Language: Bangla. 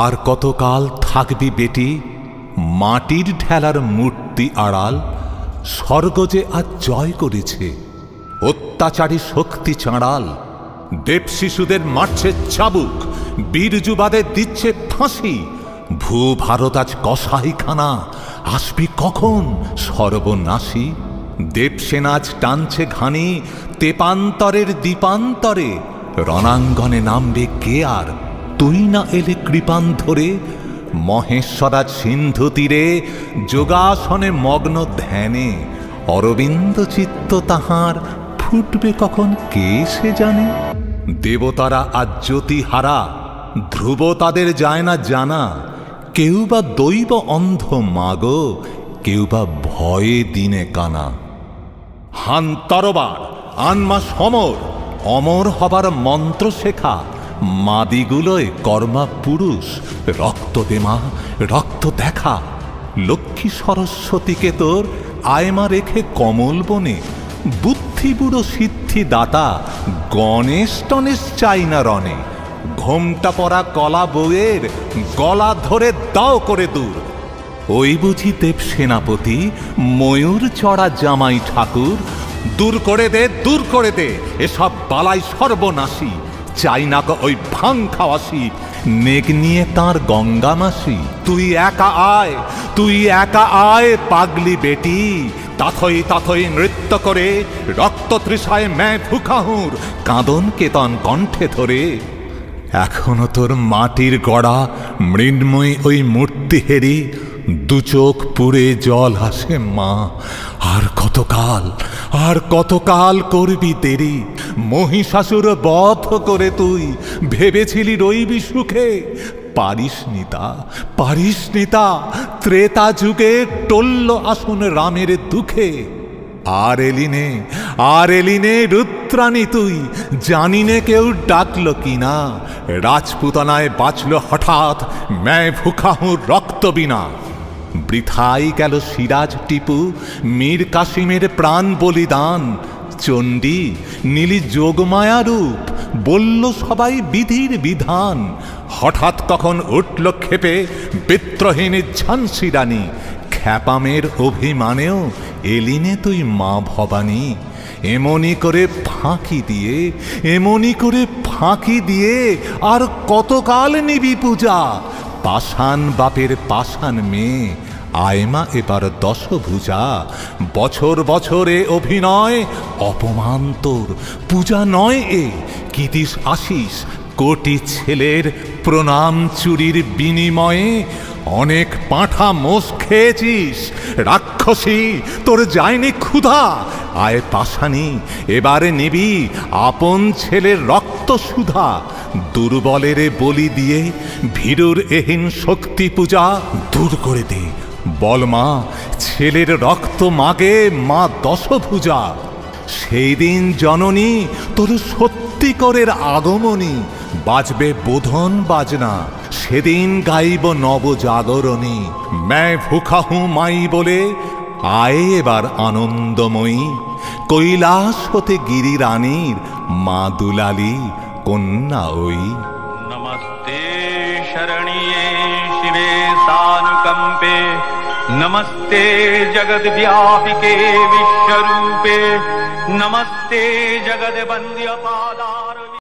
আর কতকাল থাকবি বেটি মাটির ঢেলার মূর্তি আড়াল? স্বর্গ যে আজ জয় করেছে, অত্যাচারী শক্তি চাঁড়াল। দেব শিশুদের মারছে চাবুক, বীর যুবাদের দিচ্ছে ফাঁসি। ভূ ভারত আজ কসাইখানা, আসবি কখন সর্বনাশী? দেবসেনা আজ টানছে ঘানি তেপান্তরের দ্বীপান্তরে। রণাঙ্গনে নামবে কে আর, তুই না এলে কৃপান ধরে? মহেশ্বরাজ সিন্ধু তীরে যোগাসনে মগ্ন ধ্যানে। অরবিন্দ চিত্ত তাহার, ফুটবে কখন কে সে জানে? দেবতারা আজ জ্যোতি হারা, ধ্রুব তাদের যায় না জানা। কেউ বা দৈব অন্ধ মাগো, কেউ বা ভয়ে দিনে কানা। হান তরবার, আনমা সমর, অমর হবার মন্ত্র শেখা। মাদিগুলোয় কর্মা পুরুষ, রক্ত দেমা রক্ত দেখা। লক্ষ্মী সরস্বতীকে তোর আয়মা রেখে কমল বনে। বুদ্ধি বুড়ো সিদ্ধি দাতা, গণেশ টনেশ চাই না রণে। ঘোমটা পরা কলা বউয়ের গলা ধরে দাও করে দূর। ওই বুঝি দেব সেনাপতি, ময়ূর চড়া জামাই ঠাকুর। দূর করে দে, দূর করে দে এসব বালাই সর্বনাশী। চাই না ওই ভাং খাওয়াসি, নেক নিয়ে তাঁর গঙ্গা মাসি। তুই একা আয়, তুই একা আয় পাগলি বেটি। তাথই তাথই নৃত্য করে রক্ত তৃষায় ম্যায় ফুকাহুর কাঁদন কেতন কণ্ঠে ধরে। এখনো তোর মাটির গড়া মৃন্ময়ী ওই মূর্তি হেরি। দু চোখ পুড়ে জল হাসে মা, আর কতকাল আর কতকাল করবি দেরি? মহিষাসুর বধ করে তুই ভেবেছিলি রইবি সুখে। পারিস নিতা, পারিস নিতা, ত্রেতা যুগে টলল আসন রামের দুঃখে। আর এলিনে, আর এলিনে রুদ্রাণী তুই, জানিনে কেউ ডাকল কিনা। রাজপুতানায় বাঁচল হঠাৎ ম্যায় ভুখাহুর রক্ত বিনা। বৃথাই গেল সিরাজ টিপু, মীর কাসিমের প্রাণ বলিদান। চণ্ডী নীলি যোগমায়া রূপ, বলল সবাই বিধির বিধান। হঠাৎ কখন উঠল ক্ষেপে বিদ্রোহিণী ঝান্সি রানী। খ্যাপামের অভিমানেও এলিনে তুই মা ভবানী। এমনি করে ফাঁকি দিয়ে, এমনি করে ফাঁকি দিয়ে আর কতকাল নিবি পূজা? পাষাণ বাপের পাষাণ মেয়ে, আয়মা এবার দশভুজা। বছর বছরে অভিনয়, অপমান তোর পূজা নয় এ। কীতিস আসিস কোটি ছেলের প্রণাম চুরির বিনিময়ে। অনেক পাঁঠা মোষ খেয়েছিস, রাক্ষসী তোর যায়নি ক্ষুধা। আয় পাষাণী, এবারে নিবি আপন ছেলের রক্ত সুধা। দুর্বলের বলি দিয়ে ভীরুর এহীন শক্তি পূজা। দূর করে দে বল মা, ছেলের রক্ত মাগে মা দশভুজা। সেই দিন জননী তোর সত্যিকরের আগমনী। বাজবে বোধন বাজনা, সেদিন গাইব নবজাগরণী। ম্যায় ভুখাহু মাই বলে আয় এবার আনন্দময়ী। কৈলাস হতে গিরি রানীর মা দুলালী কন্যা ওই। নমস্তে শরণ্যে শিবে সানুকম্পে। নমস্তে জগদ্ব্যাপিকে বিশ্বরূপে। নমস্তে জগদ্বন্দ্য পাদার